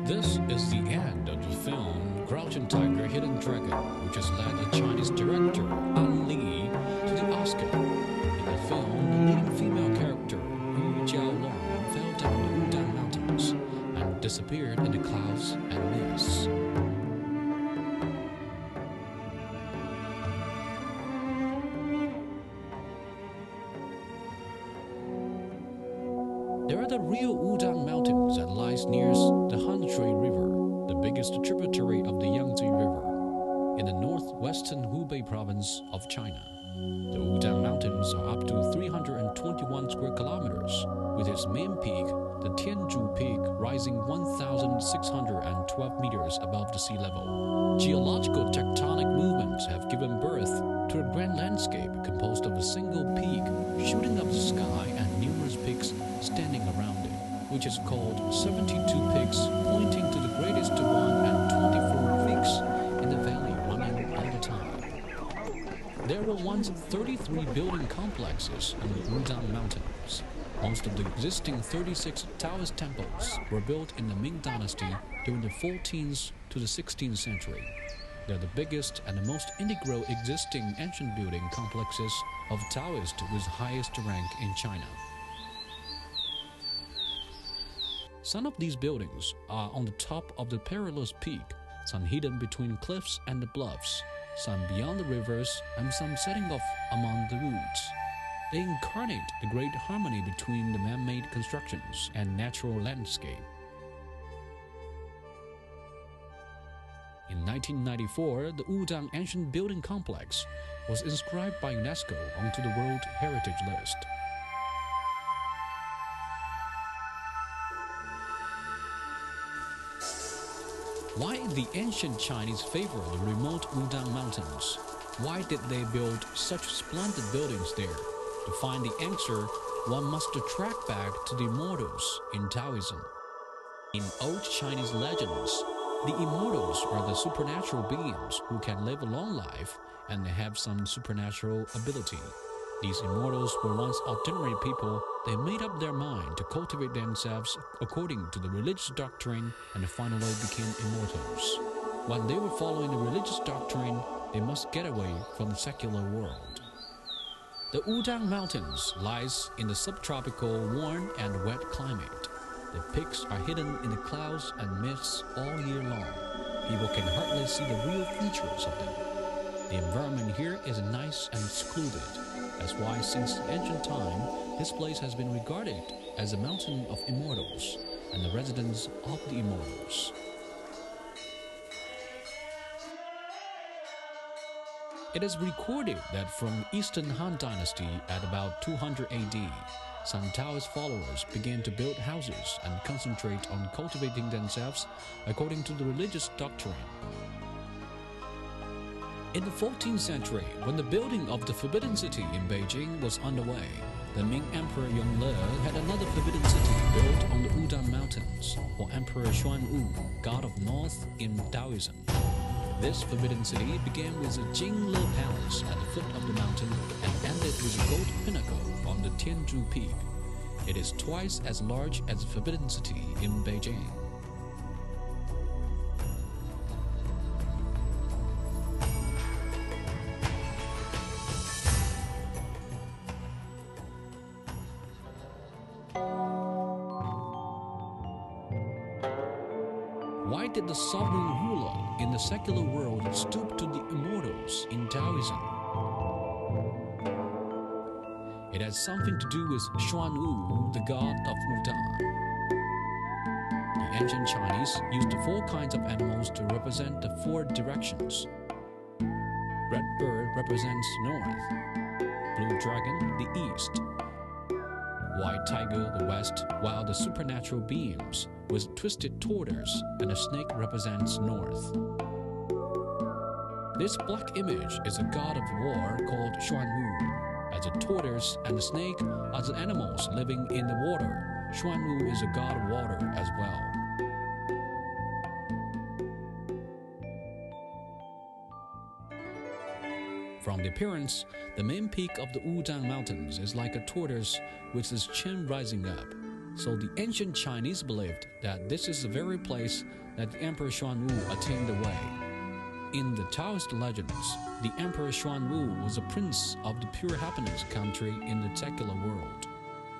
This is the end of the film Crouching Tiger, Hidden Dragon, which has led the Chinese director Ang Lee to the Oscar. In the film, the leading female character, Yu Jiaolong, fell down the Wudang Mountains and disappeared in the clouds and mists. There are the real Wudang Mountains that lies near the Hanshui River, the biggest tributary of the Yangtze River, in the northwestern Hubei province of China. The Wudang Mountains are up to 321 square kilometers, with its main peak, the Tianzhu Peak, rising 1,612 meters above the sea level. Geological tectonic movements have given birth to a grand landscape composed of a single peak shooting up the sky and numerous peaks standing around it, which is called 72 peaks, pointing to the greatest one, and 24 peaks in the valley running all the time. There were once 33 building complexes in the Wudang Mountains. Most of the existing 36 Taoist temples were built in the Ming Dynasty during the 14th to the 16th century. They're the biggest and the most integral existing ancient building complexes of Taoist with highest rank in China. Some of these buildings are on the top of the perilous peak, some hidden between cliffs and the bluffs, some beyond the rivers, and some setting off among the woods. They incarnate the great harmony between the man-made constructions and natural landscape. In 1994, the Wudang Ancient Building Complex was inscribed by UNESCO onto the World Heritage List. Why did the ancient Chinese favor the remote Wudang Mountains? Why did they build such splendid buildings there? To find the answer, one must track back to the immortals in Taoism. In old Chinese legends, the immortals are the supernatural beings who can live a long life and have some supernatural ability. These immortals were once ordinary people. They made up their mind to cultivate themselves according to the religious doctrine and finally became immortals. When they were following the religious doctrine, they must get away from the secular world. The Wudang Mountains lies in the subtropical warm and wet climate. The peaks are hidden in the clouds and mists all year long. People can hardly see the real features of them. The environment here is nice and secluded. That's why since ancient time, this place has been regarded as a mountain of immortals and the residence of the immortals. It is recorded that from Eastern Han Dynasty at about 200 AD, some Taoist followers began to build houses and concentrate on cultivating themselves according to the religious doctrine. In the 14th century, when the building of the Forbidden City in Beijing was underway, the Ming Emperor Yongle had another Forbidden City built on the Wudang Mountains for Emperor Xuanwu, god of North in Taoism. This Forbidden City began with the Jingle Palace at the foot of the mountain and ended with a gold pinnacle on the Tianzhu Peak. It is twice as large as the Forbidden City in Beijing. Why did the sovereign ruler in the secular world stoop to the immortals in Taoism? It has something to do with Xuanwu, the god of Wudang. The ancient Chinese used 4 kinds of animals to represent the 4 directions. Red bird represents north, blue dragon the east, white tiger the west, while the supernatural beings with twisted tortoise and a snake represents north. This black image is a god of war called Xuanwu. As a tortoise and the snake are the animals living in the water, Xuanwu is a god of water as well. From the appearance, the main peak of the Wudang Mountains is like a tortoise with its chin rising up. So the ancient Chinese believed that this is the very place that the Emperor Xuanwu attained the way. In the Taoist legends, the Emperor Xuanwu was a prince of the pure happiness country in the secular world.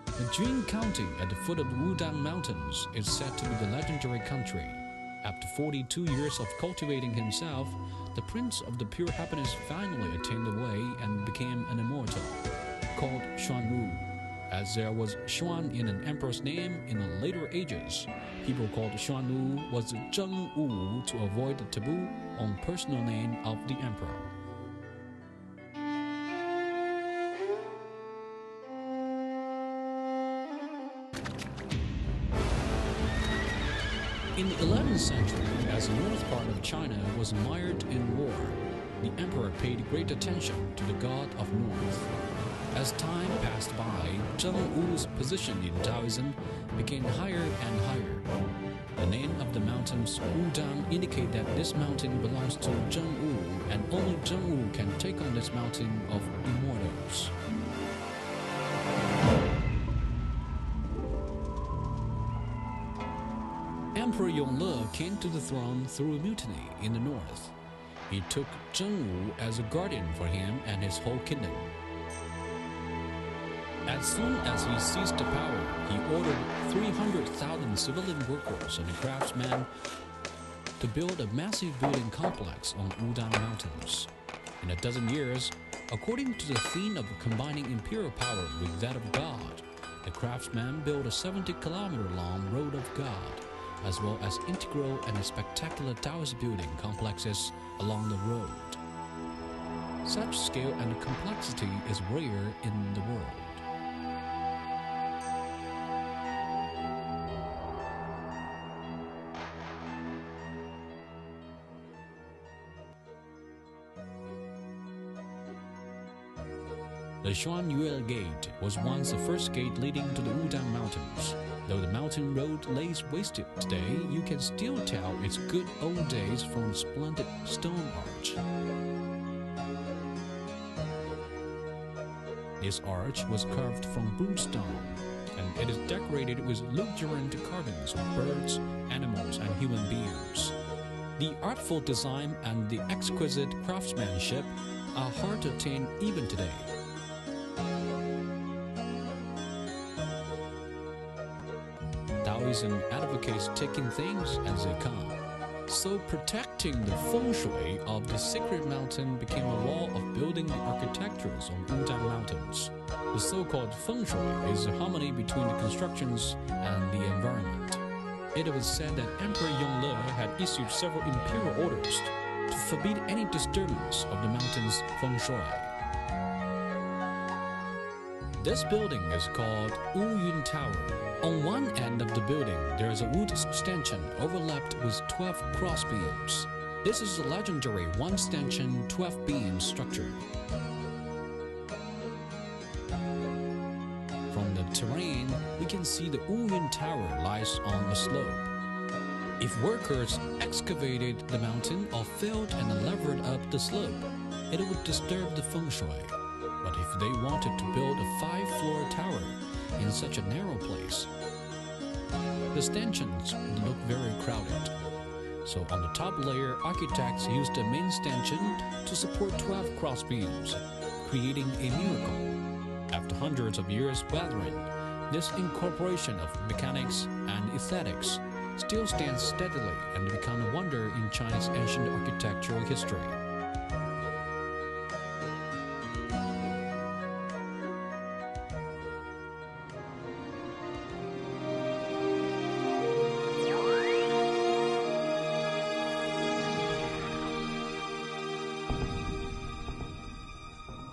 The Jun County at the foot of the Wudang Mountains is said to be the legendary country. After 42 years of cultivating himself, the prince of the pure happiness finally attained the way and became an immortal, called Xuanwu. As there was Xuan in an emperor's name in the later ages, people called Xuanwu was Zheng Wu to avoid the taboo on personal name of the emperor. In the 11th century, as the north part of China was mired in war, the emperor paid great attention to the god of north. As time passed by, Zheng Wu's position in Taoism became higher and higher. The name of the mountains Wudang indicate that this mountain belongs to Zheng Wu, and only Zheng Wu can take on this mountain of immortals. Emperor Yongle came to the throne through a mutiny in the north. He took Zheng Wu as a guardian for him and his whole kingdom. As soon as he seized the power, he ordered 300,000 civilian workers and craftsmen to build a massive building complex on Wudang Mountains. In a dozen years, according to the theme of combining imperial power with that of God, the craftsmen built a 70-kilometer-long road of God, as well as integral and spectacular Taoist building complexes along the road. Such scale and complexity is rare in the world. The Xuanyue Gate was once the first gate leading to the Wudang Mountains. Though the mountain road lays wasted today, you can still tell its good old days from the splendid stone arch. This arch was carved from bluestone, and it is decorated with luxuriant carvings of birds, animals, and human beings. The artful design and the exquisite craftsmanship are hard to attain even today. Taoism advocates taking things as they come. So protecting the feng shui of the sacred mountain became a law of building the architectures on Wudang Mountains. The so-called feng shui is the harmony between the constructions and the environment. It was said that Emperor Yongle had issued several imperial orders to forbid any disturbance of the mountain's feng shui. This building is called Wuyun Tower. On one end of the building, there is a wood stanchion overlapped with 12 crossbeams. This is a legendary one-stanchion, 12-beam structure. From the terrain, we can see the Wuyun Tower lies on a slope. If workers excavated the mountain or filled and levered up the slope, it would disturb the feng shui. But if they wanted to build a 5-floor tower in such a narrow place, the stanchions would look very crowded. So on the top layer, architects used a main stanchion to support 12 crossbeams, creating a miracle. After hundreds of years weathering, this incorporation of mechanics and aesthetics still stands steadily and become a wonder in China's ancient architectural history.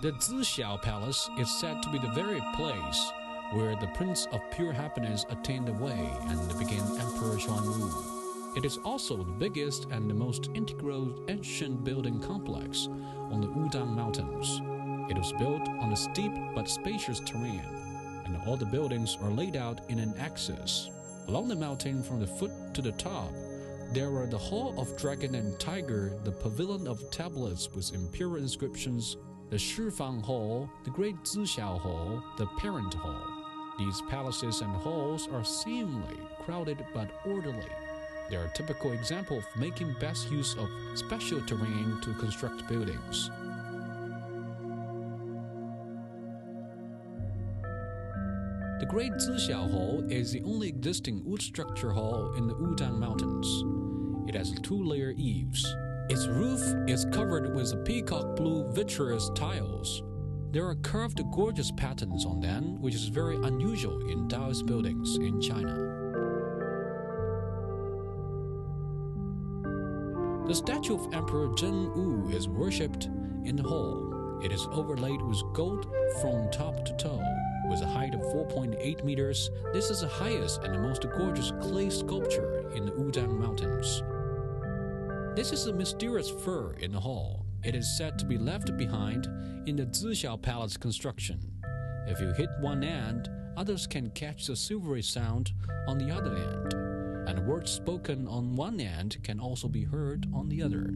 The Zixiao Palace is said to be the very place where the Prince of Pure Happiness attained the way and became Emperor Xuanwu. It is also the biggest and the most integral ancient building complex on the Wudang Mountains. It was built on a steep but spacious terrain, and all the buildings are laid out in an axis. Along the mountain from the foot to the top, there are the Hall of Dragon and Tiger, the Pavilion of Tablets with imperial inscriptions, the Shifang Hall, the Great Zixiao Hall, the Parent Hall. These palaces and halls are seemingly crowded but orderly. They are a typical example of making best use of special terrain to construct buildings. The Great Zixiao Hall is the only existing wood structure hall in the Wudang Mountains. It has two-layer eaves. Its roof is covered with peacock blue vitreous tiles. There are carved gorgeous patterns on them, which is very unusual in Taoist buildings in China. The statue of Emperor Zheng Wu is worshipped in the hall. It is overlaid with gold from top to toe. With a height of 4.8 meters, this is the highest and the most gorgeous clay sculpture in the Wudang Mountains. This is a mysterious fur in the hall. It is said to be left behind in the Zixiao Palace construction. If you hit one end, others can catch the silvery sound on the other end, and words spoken on one end can also be heard on the other.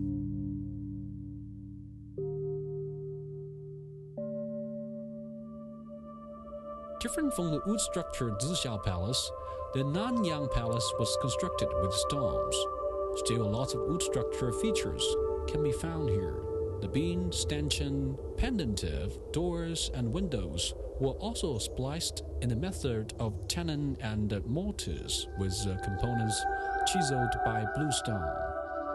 Different from the wood-structured Zixiao Palace, the Nanyang Palace was constructed with stones. Still, lots of wood structure features can be found here. The beam, stanchion, pendentive, doors, and windows were also spliced in the method of tenon and mortise with components chiseled by bluestone.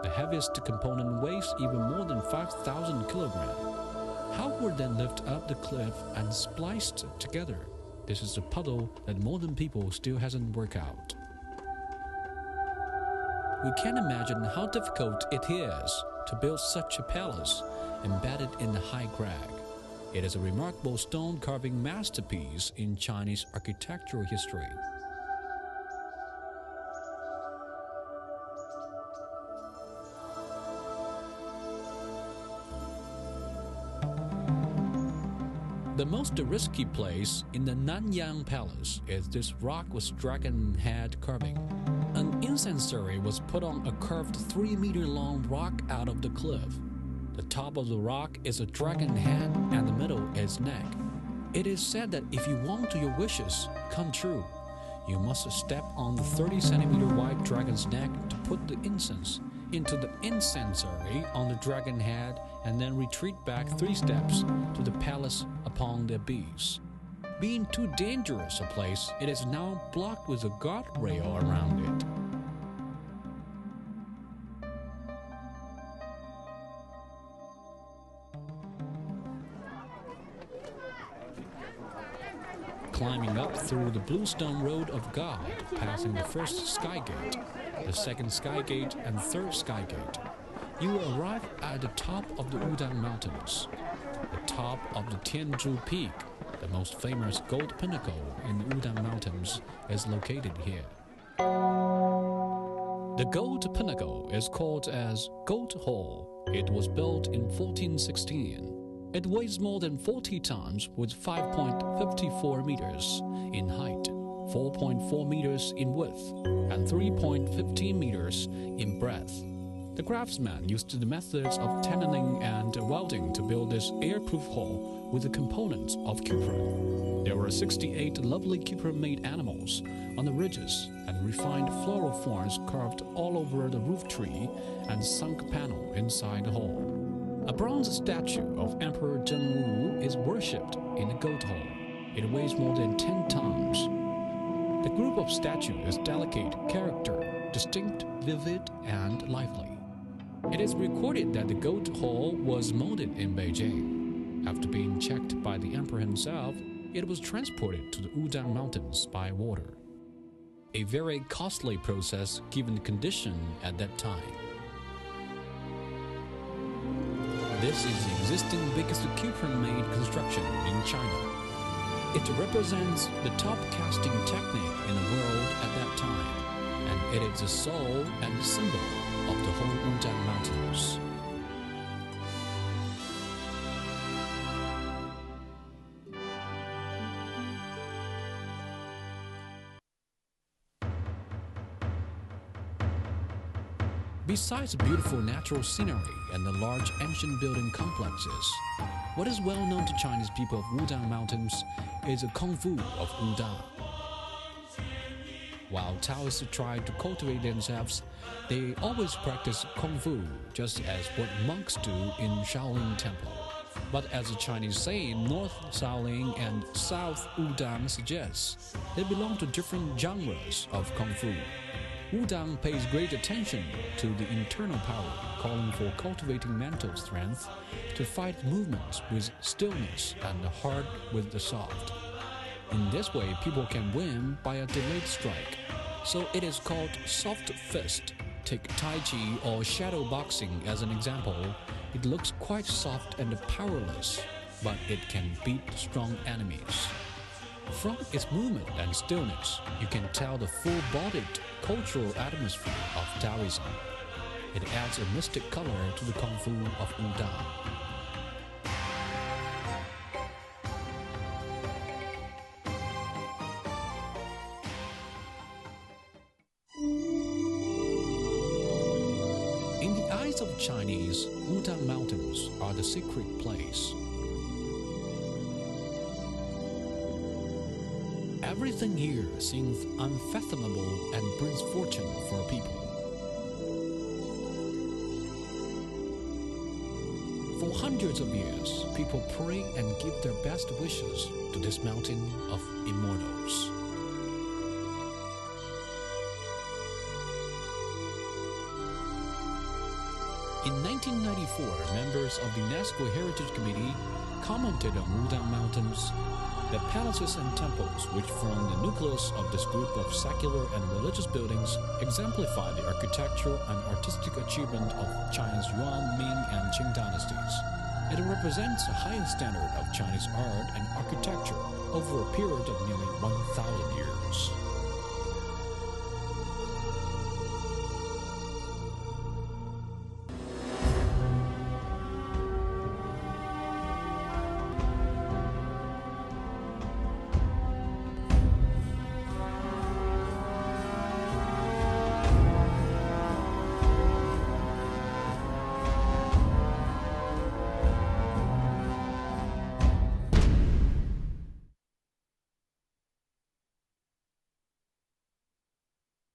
The heaviest component weighs even more than 5,000 kilograms. How were they lifted up the cliff and spliced together? This is a puzzle that modern people still hasn't worked out. We can imagine how difficult it is to build such a palace embedded in the high crag. It is a remarkable stone carving masterpiece in Chinese architectural history. The most risky place in the Nanyang Palace is this rock with dragon head carving. An incendiary was put on a curved 3-meter-long rock out of the cliff. The top of the rock is a dragon head and the middle is neck. It is said that if you want your wishes come true, you must step on the 30-centimeter wide dragon's neck to put the incense into the incendiary on the dragon head and then retreat back 3 steps to the palace upon the abyss. Being too dangerous a place, it is now blocked with a guardrail around it. Climbing up through the Bluestone Road of God, passing the first sky gate, the second sky gate, and third sky gate, you will arrive at the top of the Wudang Mountains. The top of the Tianzhu Peak, the most famous gold pinnacle in the Wudang Mountains, is located here. The gold pinnacle is called as Gold Hall. It was built in 1416. It weighs more than 40 tons with 5.54 meters in height, 4.4 meters in width, and 3.15 meters in breadth. The craftsmen used the methods of tenoning and welding to build this airproof hall with the components of cupra. There were 68 lovely cupra-made animals on the ridges and refined floral forms carved all over the roof tree and sunk panel inside the hall. A bronze statue of Emperor Zheng Wu is worshipped in the Goat Hall. It weighs more than 10 tons. The group of statues is delicate character, distinct, vivid, and lively. It is recorded that the Goat Hall was molded in Beijing. After being checked by the emperor himself, it was transported to the Wudang Mountains by water. A very costly process given the condition at that time. This is the existing biggest cupra-made construction in China. It represents the top casting technique in the world at that time, and it is the soul and the symbol of the whole Wudang Mountains. Besides the beautiful natural scenery and the large ancient building complexes, what is well known to Chinese people of Wudang Mountains is the Kung Fu of Wudang. While Taoists try to cultivate themselves, they always practice Kung Fu, just as what monks do in Shaolin Temple. But as the Chinese say, North Shaolin and South Wudang suggests, they belong to different genres of Kung Fu. Wudang pays great attention to the internal power, calling for cultivating mental strength to fight movements with stillness and the hard with the soft. In this way, people can win by a delayed strike. So it is called soft fist. Take Tai Chi or shadow boxing as an example. It looks quite soft and powerless, but it can beat strong enemies. From its movement and stillness, you can tell the full-bodied cultural atmosphere of Taoism. It adds a mystic color to the Kung Fu of Wudang. In the eyes of Chinese, Wudang Mountains are the sacred place. Everything here seems unfathomable and brings fortune for people. For hundreds of years, people pray and give their best wishes to this mountain of immortals. In 1994, members of the UNESCO Heritage Committee commented on Wudang Mountains. The palaces and temples, which form the nucleus of this group of secular and religious buildings, exemplify the architectural and artistic achievement of China's Yuan, Ming, and Qing dynasties. It represents the highest standard of Chinese art and architecture over a period of nearly 1,000 years.